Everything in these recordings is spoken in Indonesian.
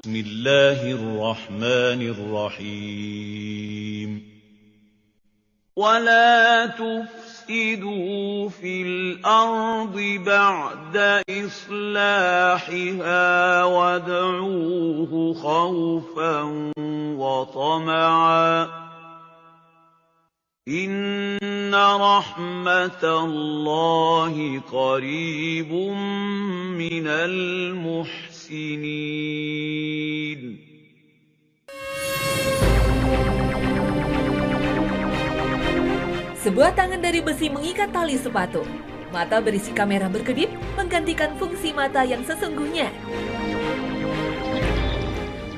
Bismillahirrahmanirrahim. ولا تفسدوا في الأرض بعد إصلاحها وادعوه خوفا وطمعا إن رحمة الله قريب من المحسنين. Sebuah tangan dari besi mengikat tali sepatu. Mata berisi kamera berkedip menggantikan fungsi mata yang sesungguhnya.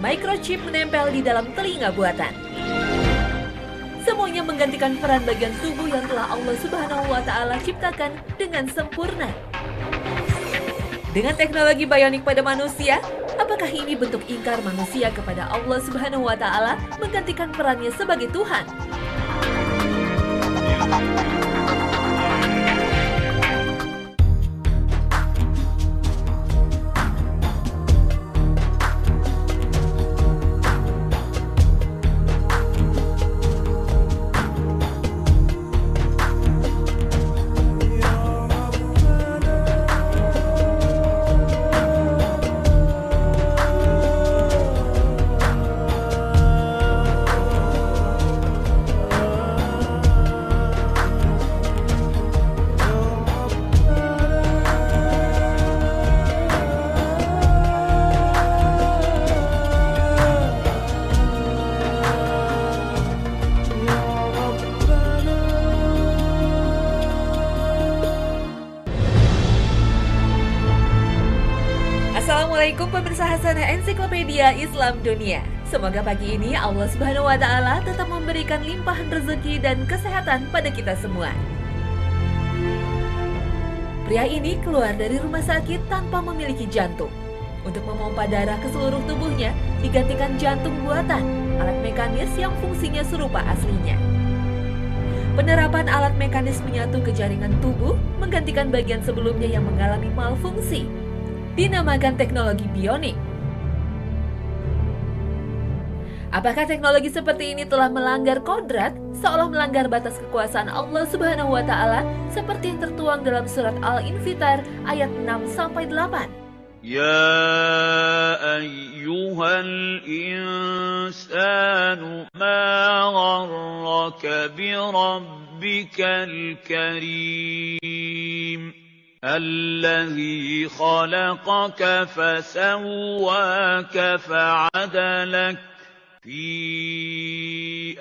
Microchip menempel di dalam telinga buatan. Semuanya menggantikan peran bagian tubuh yang telah Allah Subhanahu wa Ta'ala ciptakan dengan sempurna. Dengan teknologi bionik pada manusia, apakah ini bentuk ingkar manusia kepada Allah Subhanahu wa Ta'ala menggantikan perannya sebagai Tuhan? Assalamualaikum pemirsa Hasanah Ensiklopedia Islam Dunia. Semoga pagi ini Allah Subhanahu wa Ta'ala tetap memberikan limpahan rezeki dan kesehatan pada kita semua. Pria ini keluar dari rumah sakit tanpa memiliki jantung. Untuk memompa darah ke seluruh tubuhnya digantikan jantung buatan, alat mekanis yang fungsinya serupa aslinya. Penerapan alat mekanis menyatu ke jaringan tubuh menggantikan bagian sebelumnya yang mengalami malfungsi. Dinamakan teknologi bionik. Apakah teknologi seperti ini telah melanggar kodrat, seolah melanggar batas kekuasaan Allah Subhanahu wa Ta'ala seperti yang tertuang dalam surat Al-Infitar ayat 6-8? Ya ayyuhal insanu ma gharraka bi rabbikal karim الذي خلقك فسواك فعدلك في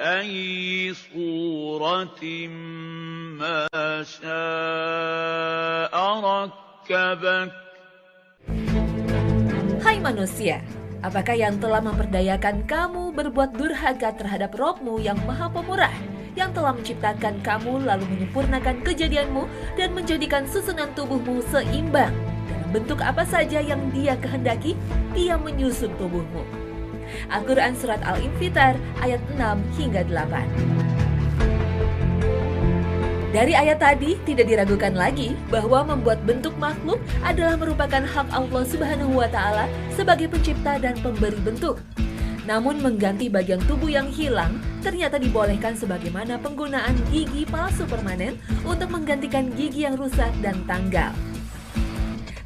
أي صورة ما شاء ركبك. Hai manusia, apakah yang telah memperdayakan kamu berbuat durhaka terhadap Rabb-Mu yang Maha Pemurah, yang telah menciptakan kamu lalu menyempurnakan kejadianmu dan menjadikan susunan tubuhmu seimbang. Dalam bentuk apa saja yang Dia kehendaki, Dia menyusun tubuhmu. Al-Quran Surat Al-Infitar ayat 6-8. Dari ayat tadi tidak diragukan lagi bahwa membuat bentuk makhluk adalah merupakan hak Allah Subhanahu wa Ta'ala sebagai pencipta dan pemberi bentuk. Namun mengganti bagian tubuh yang hilang ternyata dibolehkan sebagaimana penggunaan gigi palsu permanen untuk menggantikan gigi yang rusak dan tanggal.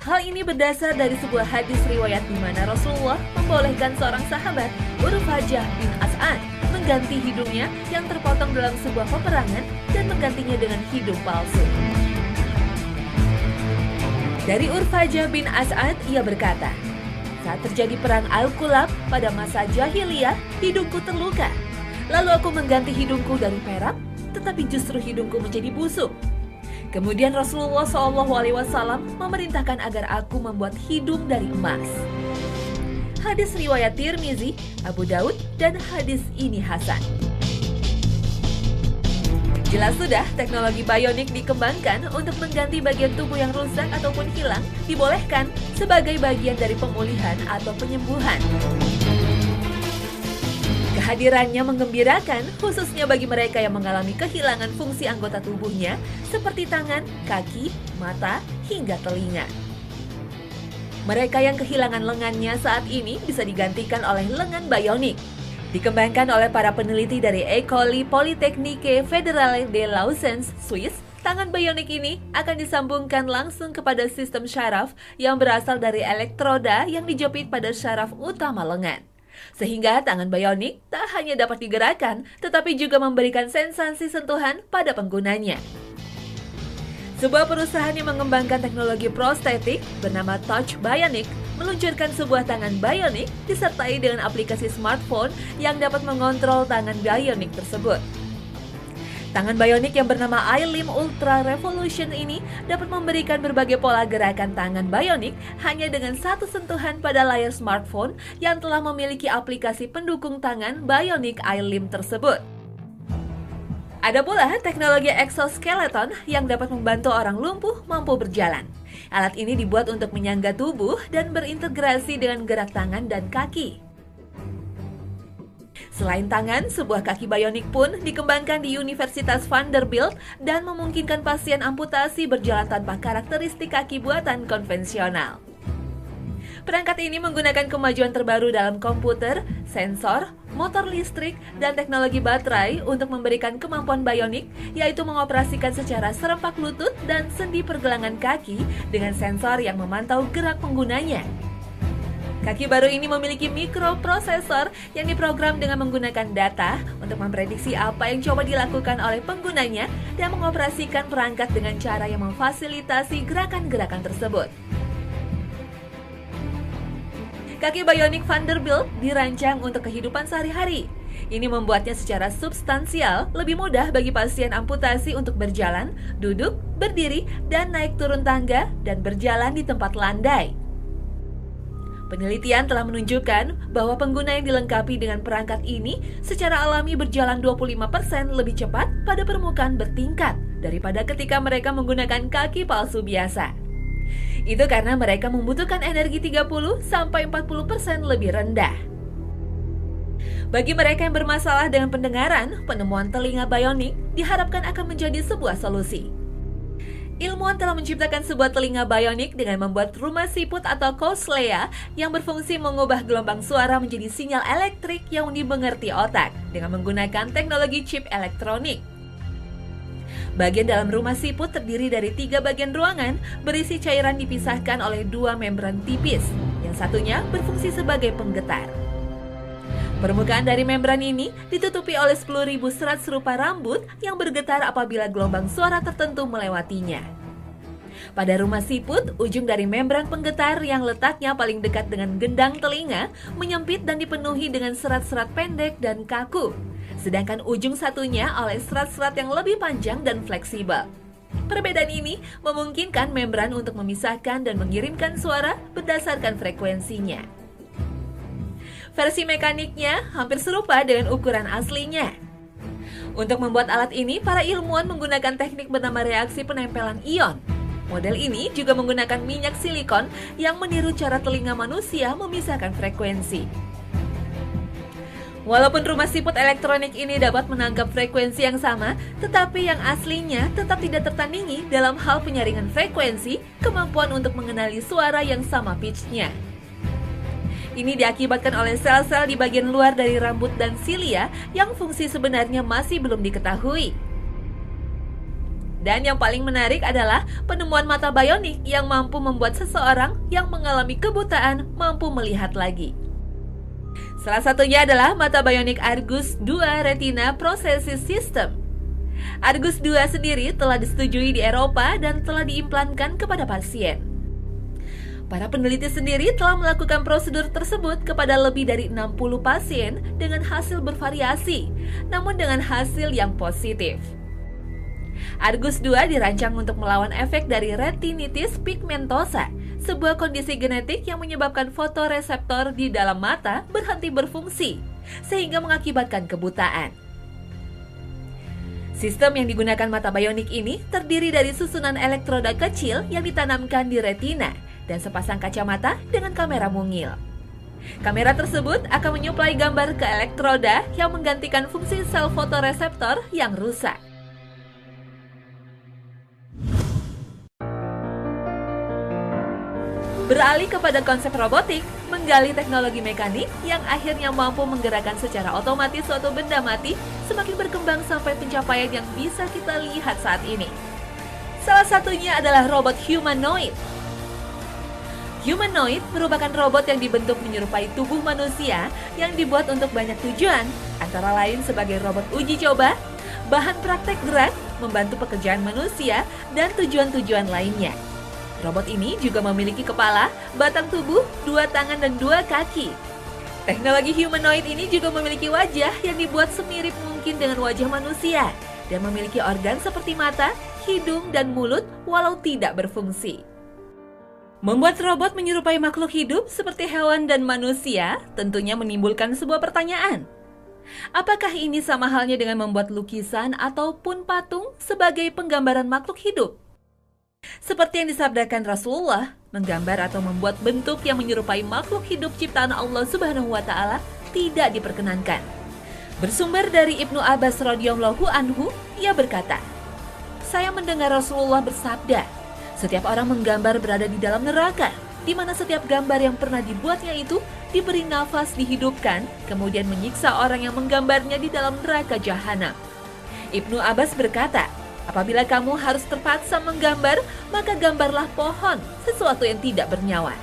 Hal ini berdasar dari sebuah hadis riwayat di mana Rasulullah membolehkan seorang sahabat Urfajah bin As'ad mengganti hidungnya yang terpotong dalam sebuah peperangan dan menggantinya dengan hidung palsu. Dari Urfajah bin As'ad ia berkata, "Saat terjadi perang Al-Kulab pada masa jahiliyah, hidungku terluka. Lalu aku mengganti hidungku dari perak, tetapi justru hidungku menjadi busuk. Kemudian Rasulullah SAW memerintahkan agar aku membuat hidung dari emas." Hadis riwayat Tirmizi, Abu Daud, dan hadis ini hasan. Jelas sudah, teknologi bionik dikembangkan untuk mengganti bagian tubuh yang rusak ataupun hilang dibolehkan sebagai bagian dari pemulihan atau penyembuhan. Kehadirannya menggembirakan, khususnya bagi mereka yang mengalami kehilangan fungsi anggota tubuhnya seperti tangan, kaki, mata, hingga telinga. Mereka yang kehilangan lengannya saat ini bisa digantikan oleh lengan bionik. Dikembangkan oleh para peneliti dari École Polytechnique Fédérale de Lausanne, Swiss, tangan bionik ini akan disambungkan langsung kepada sistem syaraf yang berasal dari elektroda yang dijepit pada syaraf utama lengan. Sehingga tangan bionik tak hanya dapat digerakkan, tetapi juga memberikan sensasi sentuhan pada penggunanya. Sebuah perusahaan yang mengembangkan teknologi prostetik bernama Touch Bionic meluncurkan sebuah tangan bionik disertai dengan aplikasi smartphone yang dapat mengontrol tangan bionik tersebut. Tangan bionik yang bernama iLimb Ultra Revolution ini dapat memberikan berbagai pola gerakan tangan bionik hanya dengan satu sentuhan pada layar smartphone yang telah memiliki aplikasi pendukung tangan bionik iLimb tersebut. Ada pula teknologi exoskeleton yang dapat membantu orang lumpuh mampu berjalan. Alat ini dibuat untuk menyangga tubuh dan berintegrasi dengan gerak tangan dan kaki. Selain tangan, sebuah kaki bionik pun dikembangkan di Universitas Vanderbilt dan memungkinkan pasien amputasi berjalan tanpa karakteristik kaki buatan konvensional. Perangkat ini menggunakan kemajuan terbaru dalam komputer, sensor, motor listrik, dan teknologi baterai untuk memberikan kemampuan bionik, yaitu mengoperasikan secara serempak lutut dan sendi pergelangan kaki dengan sensor yang memantau gerak penggunanya. Kaki baru ini memiliki mikroprosesor yang diprogram dengan menggunakan data untuk memprediksi apa yang coba dilakukan oleh penggunanya dan mengoperasikan perangkat dengan cara yang memfasilitasi gerakan-gerakan tersebut. Kaki bionik Vanderbilt dirancang untuk kehidupan sehari-hari. Ini membuatnya secara substansial lebih mudah bagi pasien amputasi untuk berjalan, duduk, berdiri, dan naik turun tangga, dan berjalan di tempat landai. Penelitian telah menunjukkan bahwa pengguna yang dilengkapi dengan perangkat ini secara alami berjalan 25% lebih cepat pada permukaan bertingkat daripada ketika mereka menggunakan kaki palsu biasa. Itu karena mereka membutuhkan energi 30-40% lebih rendah. Bagi mereka yang bermasalah dengan pendengaran, penemuan telinga bionik diharapkan akan menjadi sebuah solusi. Ilmuwan telah menciptakan sebuah telinga bionik dengan membuat rumah siput atau cochlea yang berfungsi mengubah gelombang suara menjadi sinyal elektrik yang dimengerti otak dengan menggunakan teknologi chip elektronik. Bagian dalam rumah siput terdiri dari 3 bagian ruangan berisi cairan dipisahkan oleh 2 membran tipis, yang satunya berfungsi sebagai penggetar. Permukaan dari membran ini ditutupi oleh 10.000 serat serupa rambut yang bergetar apabila gelombang suara tertentu melewatinya. Pada rumah siput, ujung dari membran penggetar yang letaknya paling dekat dengan gendang telinga menyempit dan dipenuhi dengan serat-serat pendek dan kaku. Sedangkan ujung satunya oleh serat-serat yang lebih panjang dan fleksibel. Perbedaan ini memungkinkan membran untuk memisahkan dan mengirimkan suara berdasarkan frekuensinya. Versi mekaniknya hampir serupa dengan ukuran aslinya. Untuk membuat alat ini, para ilmuwan menggunakan teknik bernama reaksi penempelan ion. Model ini juga menggunakan minyak silikon yang meniru cara telinga manusia memisahkan frekuensi. Walaupun rumah siput elektronik ini dapat menangkap frekuensi yang sama, tetapi yang aslinya tetap tidak tertandingi dalam hal penyaringan frekuensi, kemampuan untuk mengenali suara yang sama pitch-nya. Ini diakibatkan oleh sel-sel di bagian luar dari rambut dan silia yang fungsi sebenarnya masih belum diketahui. Dan yang paling menarik adalah penemuan mata bionik yang mampu membuat seseorang yang mengalami kebutaan mampu melihat lagi. Salah satunya adalah mata bionik Argus 2 Retina Prosthesis System. Argus 2 sendiri telah disetujui di Eropa dan telah diimplankan kepada pasien. Para peneliti sendiri telah melakukan prosedur tersebut kepada lebih dari 60 pasien dengan hasil bervariasi, namun dengan hasil yang positif. Argus 2 dirancang untuk melawan efek dari retinitis pigmentosa, sebuah kondisi genetik yang menyebabkan fotoreseptor di dalam mata berhenti berfungsi, sehingga mengakibatkan kebutaan. Sistem yang digunakan mata bionik ini terdiri dari susunan elektroda kecil yang ditanamkan di retina dan sepasang kacamata dengan kamera mungil. Kamera tersebut akan menyuplai gambar ke elektroda yang menggantikan fungsi sel fotoreseptor yang rusak. Beralih kepada konsep robotik, menggali teknologi mekanik yang akhirnya mampu menggerakkan secara otomatis suatu benda mati semakin berkembang sampai pencapaian yang bisa kita lihat saat ini. Salah satunya adalah robot humanoid. Humanoid merupakan robot yang dibentuk menyerupai tubuh manusia yang dibuat untuk banyak tujuan, antara lain sebagai robot uji coba, bahan praktek gerak, membantu pekerjaan manusia, dan tujuan-tujuan lainnya. Robot ini juga memiliki kepala, batang tubuh, 2 tangan, dan 2 kaki. Teknologi humanoid ini juga memiliki wajah yang dibuat semirip mungkin dengan wajah manusia, dan memiliki organ seperti mata, hidung, dan mulut walau tidak berfungsi. Membuat robot menyerupai makhluk hidup seperti hewan dan manusia tentunya menimbulkan sebuah pertanyaan. Apakah ini sama halnya dengan membuat lukisan ataupun patung sebagai penggambaran makhluk hidup? Seperti yang disabdakan Rasulullah, menggambar atau membuat bentuk yang menyerupai makhluk hidup ciptaan Allah Subhanahu wa Ta'ala tidak diperkenankan. Bersumber dari Ibnu Abbas radhiyallahu anhu, ia berkata, "Saya mendengar Rasulullah bersabda, setiap orang menggambar berada di dalam neraka, di mana setiap gambar yang pernah dibuatnya itu diberi nafas dihidupkan, kemudian menyiksa orang yang menggambarnya di dalam neraka jahanam." Ibnu Abbas berkata, "Apabila kamu harus terpaksa menggambar, maka gambarlah pohon, sesuatu yang tidak bernyawa."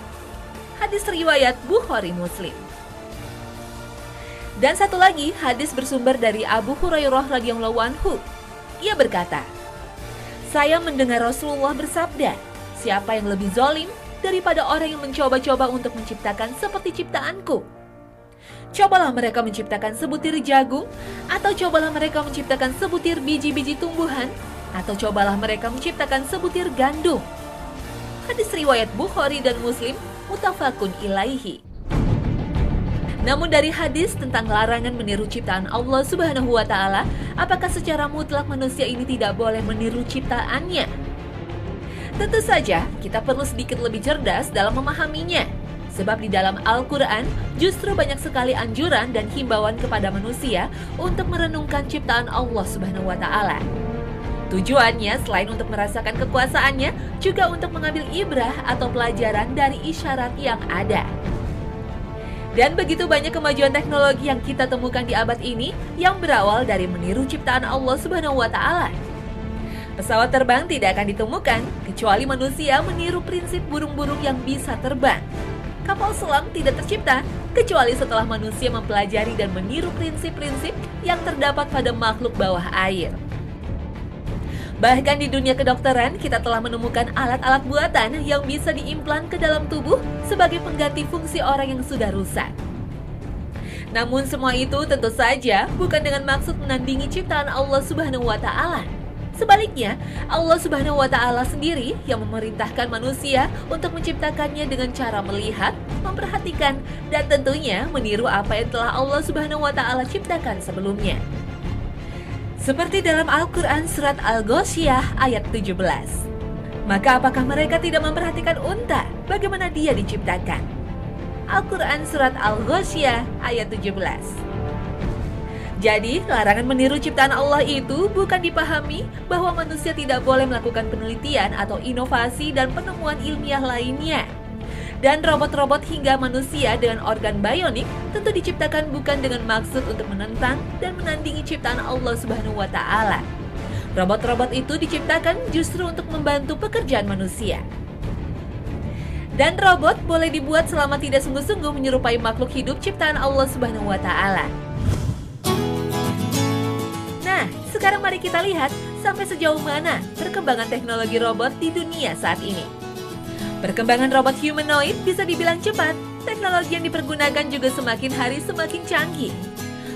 Hadis riwayat Bukhari Muslim. Dan satu lagi, hadis bersumber dari Abu Hurairah radhiyallahu anhu. Ia berkata, "Saya mendengar Rasulullah bersabda, siapa yang lebih zalim daripada orang yang mencoba-coba untuk menciptakan seperti ciptaanku? Cobalah mereka menciptakan sebutir jagung, atau cobalah mereka menciptakan sebutir biji-biji tumbuhan, atau cobalah mereka menciptakan sebutir gandum." Hadis riwayat Bukhari dan Muslim, muttafaqun ilaihi. Namun dari hadis tentang larangan meniru ciptaan Allah Subhanahu wa Ta'ala, apakah secara mutlak manusia ini tidak boleh meniru ciptaannya? Tentu saja kita perlu sedikit lebih cerdas dalam memahaminya. Sebab di dalam Al-Quran justru banyak sekali anjuran dan himbauan kepada manusia untuk merenungkan ciptaan Allah Subhanahu wa Ta'ala. Tujuannya selain untuk merasakan kekuasaannya, juga untuk mengambil ibrah atau pelajaran dari isyarat yang ada. Dan begitu banyak kemajuan teknologi yang kita temukan di abad ini yang berawal dari meniru ciptaan Allah Subhanahu wa Ta'ala. Pesawat terbang tidak akan ditemukan kecuali manusia meniru prinsip burung-burung yang bisa terbang. Kapal selam tidak tercipta kecuali setelah manusia mempelajari dan meniru prinsip-prinsip yang terdapat pada makhluk bawah air. Bahkan di dunia kedokteran, kita telah menemukan alat-alat buatan yang bisa diimplan ke dalam tubuh sebagai pengganti fungsi orang yang sudah rusak. Namun semua itu tentu saja bukan dengan maksud menandingi ciptaan Allah Subhanahu wa Ta'ala. Sebaliknya, Allah Subhanahu wa Ta'ala sendiri yang memerintahkan manusia untuk menciptakannya dengan cara melihat, memperhatikan, dan tentunya meniru apa yang telah Allah Subhanahu wa Ta'ala ciptakan sebelumnya. Seperti dalam Al-Quran Surat Al-Ghoshiyah ayat 17. Maka apakah mereka tidak memperhatikan unta, bagaimana dia diciptakan? Al-Quran Surat Al-Ghoshiyah ayat 17. Jadi, larangan meniru ciptaan Allah itu bukan dipahami bahwa manusia tidak boleh melakukan penelitian atau inovasi dan penemuan ilmiah lainnya. Dan robot-robot hingga manusia dengan organ bionik tentu diciptakan bukan dengan maksud untuk menentang dan menandingi ciptaan Allah Subhanahu wa Ta'ala. Robot-robot itu diciptakan justru untuk membantu pekerjaan manusia. Dan robot boleh dibuat selama tidak sungguh-sungguh menyerupai makhluk hidup ciptaan Allah Subhanahu wa Ta'ala. Nah, sekarang mari kita lihat sampai sejauh mana perkembangan teknologi robot di dunia saat ini. Perkembangan robot humanoid bisa dibilang cepat. Teknologi yang dipergunakan juga semakin hari semakin canggih.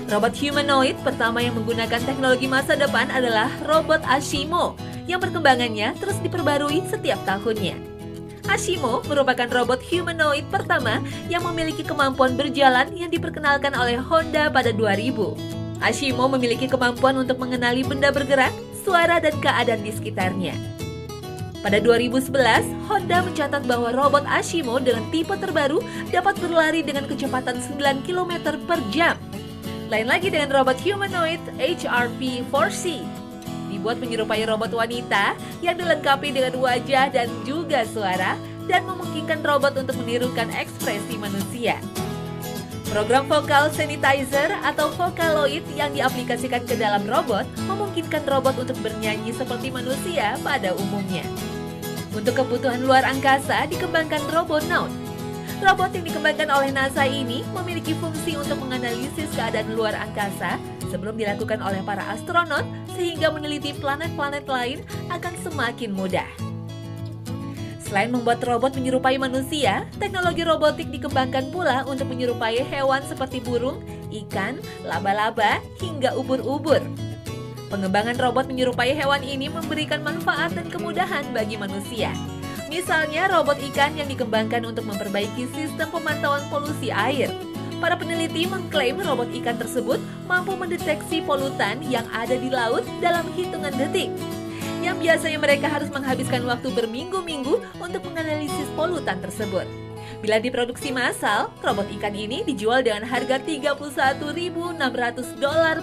Robot humanoid pertama yang menggunakan teknologi masa depan adalah robot Ashimo, yang perkembangannya terus diperbarui setiap tahunnya. Ashimo merupakan robot humanoid pertama yang memiliki kemampuan berjalan yang diperkenalkan oleh Honda pada 2000. Ashimo memiliki kemampuan untuk mengenali benda bergerak, suara, dan keadaan di sekitarnya. Pada 2011, Honda mencatat bahwa robot Ashimo dengan tipe terbaru dapat berlari dengan kecepatan 9 km per jam. Lain lagi dengan robot humanoid HRP4C. Dibuat menyerupai robot wanita yang dilengkapi dengan wajah dan juga suara, dan memungkinkan robot untuk menirukan ekspresi manusia. Program Vocal Sanitizer atau Vocaloid yang diaplikasikan ke dalam robot memungkinkan robot untuk bernyanyi seperti manusia pada umumnya. Untuk kebutuhan luar angkasa dikembangkan Robonaut. Robot yang dikembangkan oleh NASA ini memiliki fungsi untuk menganalisis keadaan luar angkasa sebelum dilakukan oleh para astronot sehingga meneliti planet-planet lain akan semakin mudah. Selain membuat robot menyerupai manusia, teknologi robotik dikembangkan pula untuk menyerupai hewan seperti burung, ikan, laba-laba, hingga ubur-ubur. Pengembangan robot menyerupai hewan ini memberikan manfaat dan kemudahan bagi manusia. Misalnya robot ikan yang dikembangkan untuk memperbaiki sistem pemantauan polusi air. Para peneliti mengklaim robot ikan tersebut mampu mendeteksi polutan yang ada di laut dalam hitungan detik. Yang biasanya mereka harus menghabiskan waktu berminggu-minggu untuk menganalisis polutan tersebut. Bila diproduksi massal, robot ikan ini dijual dengan harga $31.600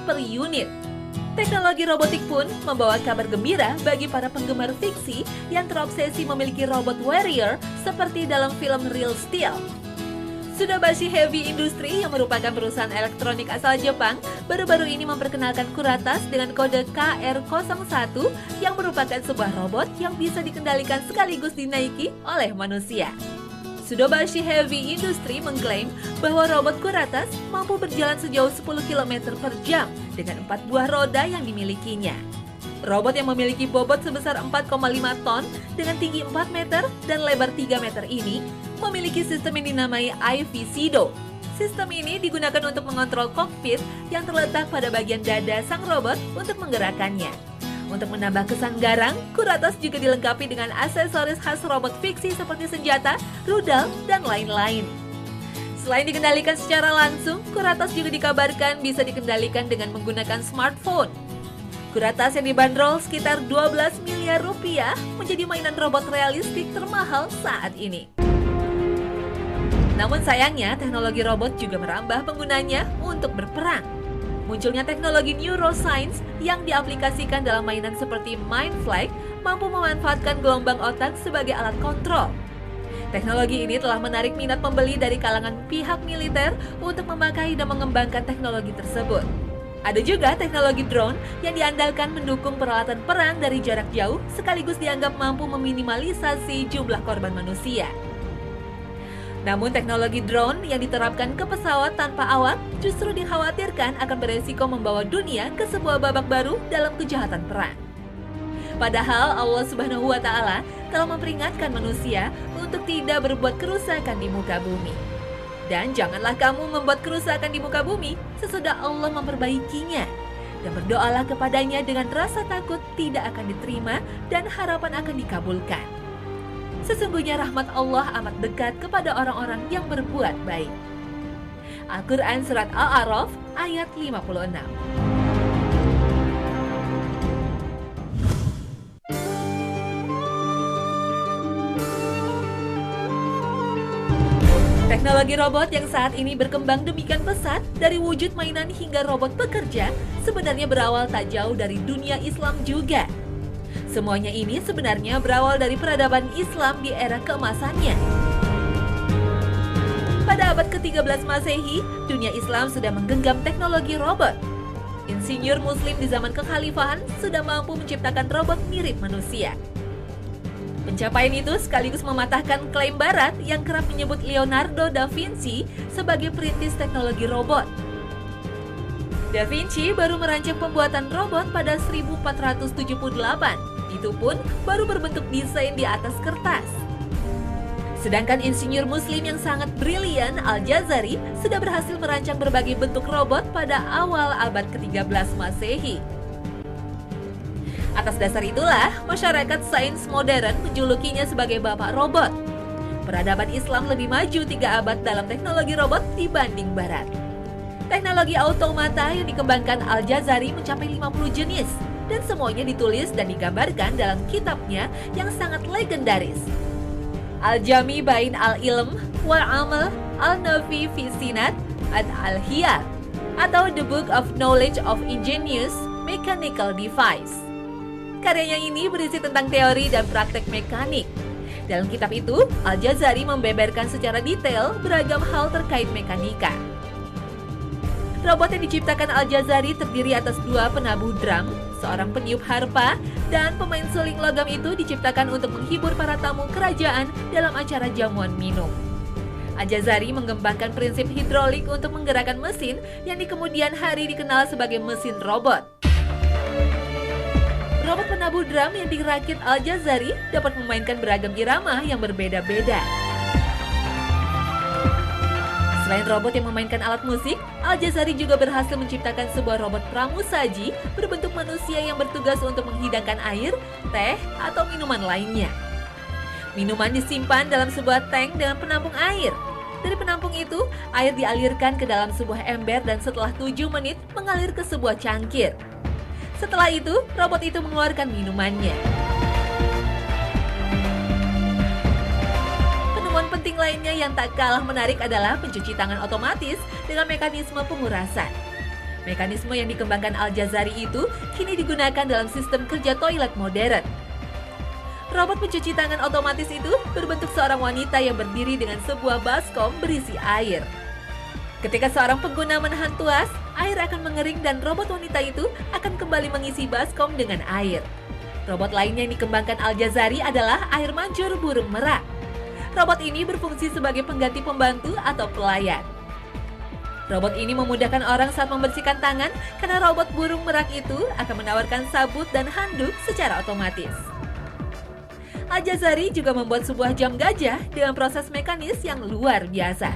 per unit. Teknologi robotik pun membawa kabar gembira bagi para penggemar fiksi yang terobsesi memiliki robot warrior seperti dalam film Real Steel. Tsudobashi Heavy Industry yang merupakan perusahaan elektronik asal Jepang baru-baru ini memperkenalkan Kuratas dengan kode KR01 yang merupakan sebuah robot yang bisa dikendalikan sekaligus dinaiki oleh manusia. Tsudobashi Heavy Industry mengklaim bahwa robot Kuratas mampu berjalan sejauh 10 km per jam dengan 4 buah roda yang dimilikinya. Robot yang memiliki bobot sebesar 4,5 ton dengan tinggi 4 meter dan lebar 3 meter ini memiliki sistem yang dinamai iVisido. Sistem ini digunakan untuk mengontrol kokpit yang terletak pada bagian dada sang robot untuk menggerakkannya. Untuk menambah kesan garang, Kuratas juga dilengkapi dengan aksesoris khas robot fiksi seperti senjata, rudal, dan lain-lain. Selain dikendalikan secara langsung, Kuratas juga dikabarkan bisa dikendalikan dengan menggunakan smartphone. Kuratas yang dibanderol sekitar 12 miliar rupiah menjadi mainan robot realistik termahal saat ini. Namun sayangnya, teknologi robot juga merambah penggunanya untuk berperang. Munculnya teknologi neuroscience yang diaplikasikan dalam mainan seperti Mindflight mampu memanfaatkan gelombang otak sebagai alat kontrol. Teknologi ini telah menarik minat pembeli dari kalangan pihak militer untuk memakai dan mengembangkan teknologi tersebut. Ada juga teknologi drone yang diandalkan mendukung peralatan perang dari jarak jauh sekaligus dianggap mampu meminimalisasi jumlah korban manusia. Namun teknologi drone yang diterapkan ke pesawat tanpa awak justru dikhawatirkan akan beresiko membawa dunia ke sebuah babak baru dalam kejahatan perang. Padahal Allah Subhanahu wa Ta'ala telah memperingatkan manusia untuk tidak berbuat kerusakan di muka bumi. Dan janganlah kamu membuat kerusakan di muka bumi sesudah Allah memperbaikinya. Dan berdoalah kepadanya dengan rasa takut tidak akan diterima dan harapan akan dikabulkan. Sesungguhnya rahmat Allah amat dekat kepada orang-orang yang berbuat baik. Al-Quran Surat Al-A'raf ayat 56. Teknologi robot yang saat ini berkembang demikian pesat dari wujud mainan hingga robot pekerja sebenarnya berawal tak jauh dari dunia Islam juga. Semuanya ini sebenarnya berawal dari peradaban Islam di era keemasannya. Pada abad ke-13 Masehi, dunia Islam sudah menggenggam teknologi robot. Insinyur Muslim di zaman kekhalifahan sudah mampu menciptakan robot mirip manusia. Pencapaian itu sekaligus mematahkan klaim Barat yang kerap menyebut Leonardo da Vinci sebagai perintis teknologi robot. Da Vinci baru merancang pembuatan robot pada 1478. Itu pun baru berbentuk desain di atas kertas. Sedangkan insinyur Muslim yang sangat brilian Al-Jazari sudah berhasil merancang berbagai bentuk robot pada awal abad ke-13 Masehi. Atas dasar itulah, masyarakat sains modern menjulukinya sebagai Bapak Robot. Peradaban Islam lebih maju 3 abad dalam teknologi robot dibanding Barat. Teknologi automata yang dikembangkan Al-Jazari mencapai 50 jenis, dan semuanya ditulis dan digambarkan dalam kitabnya yang sangat legendaris. Al-Jami Bain Al-Ilm Wal-Amal Al-Nafi fi Sinat Al-Hiyat atau The Book of Knowledge of Ingenious Mechanical Device. Karyanya ini berisi tentang teori dan praktek mekanik. Dalam kitab itu, Al-Jazari membeberkan secara detail beragam hal terkait mekanika. Robot yang diciptakan Al-Jazari terdiri atas 2 penabuh drum, seorang peniup harpa, dan pemain suling logam itu diciptakan untuk menghibur para tamu kerajaan dalam acara jamuan minum. Al-Jazari mengembangkan prinsip hidrolik untuk menggerakkan mesin yang di kemudian hari dikenal sebagai mesin robot. Robot penabuh drum yang dirakit Al-Jazari dapat memainkan beragam irama yang berbeda-beda. Selain robot yang memainkan alat musik, Al-Jazari juga berhasil menciptakan sebuah robot pramusaji berbentuk manusia yang bertugas untuk menghidangkan air, teh, atau minuman lainnya. Minuman disimpan dalam sebuah tank dengan penampung air. Dari penampung itu, air dialirkan ke dalam sebuah ember dan setelah 7 menit mengalir ke sebuah cangkir. Setelah itu, robot itu mengeluarkan minumannya. Penemuan penting lainnya yang tak kalah menarik adalah pencuci tangan otomatis dengan mekanisme pengurasan. Mekanisme yang dikembangkan Al-Jazari itu kini digunakan dalam sistem kerja toilet modern. Robot pencuci tangan otomatis itu berbentuk seorang wanita yang berdiri dengan sebuah baskom berisi air. Ketika seorang pengguna menahan tuas, air akan mengering dan robot wanita itu akan kembali mengisi baskom dengan air. Robot lainnya yang dikembangkan Al-Jazari adalah air mancur burung merak. Robot ini berfungsi sebagai pengganti pembantu atau pelayan. Robot ini memudahkan orang saat membersihkan tangan karena robot burung merak itu akan menawarkan sabut dan handuk secara otomatis. Al-Jazari juga membuat sebuah jam gajah dengan proses mekanis yang luar biasa.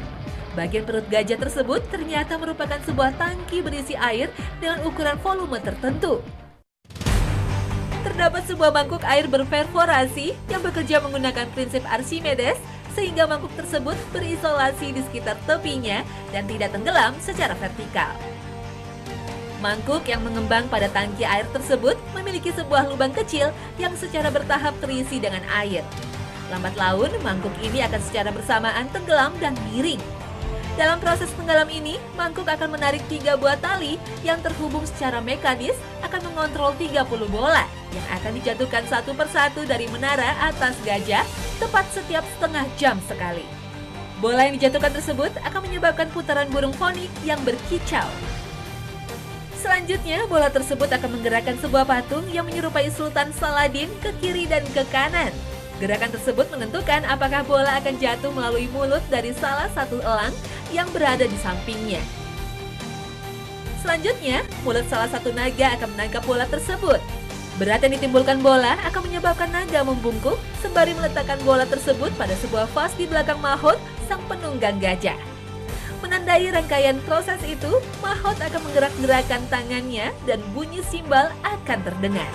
Bagian perut gajah tersebut ternyata merupakan sebuah tangki berisi air dengan ukuran volume tertentu. Terdapat sebuah mangkuk air berperforasi yang bekerja menggunakan prinsip Archimedes sehingga mangkuk tersebut berisolasi di sekitar tepinya dan tidak tenggelam secara vertikal. Mangkuk yang mengembang pada tangki air tersebut memiliki sebuah lubang kecil yang secara bertahap terisi dengan air. Lambat laun, mangkuk ini akan secara bersamaan tenggelam dan miring. Dalam proses tenggelam ini, mangkuk akan menarik 3 buah tali yang terhubung secara mekanis akan mengontrol 30 bola yang akan dijatuhkan satu persatu dari menara atas gajah tepat setiap setengah jam sekali. Bola yang dijatuhkan tersebut akan menyebabkan putaran burung fonik yang berkicau. Selanjutnya, bola tersebut akan menggerakkan sebuah patung yang menyerupai Sultan Saladin ke kiri dan ke kanan. Gerakan tersebut menentukan apakah bola akan jatuh melalui mulut dari salah satu elang yang berada di sampingnya. Selanjutnya, mulut salah satu naga akan menangkap bola tersebut. Berat yang ditimbulkan bola akan menyebabkan naga membungkuk sembari meletakkan bola tersebut pada sebuah vas di belakang Mahout, sang penunggang gajah. Menandai rangkaian proses itu, Mahout akan menggerak-gerakkan tangannya dan bunyi simbal akan terdengar.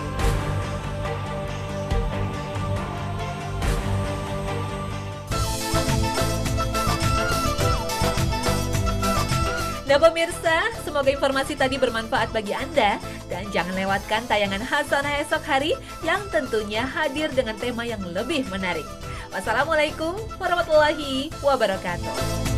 Nah pemirsa, semoga informasi tadi bermanfaat bagi Anda dan jangan lewatkan tayangan Hasanah esok hari yang tentunya hadir dengan tema yang lebih menarik. Wassalamualaikum warahmatullahi wabarakatuh.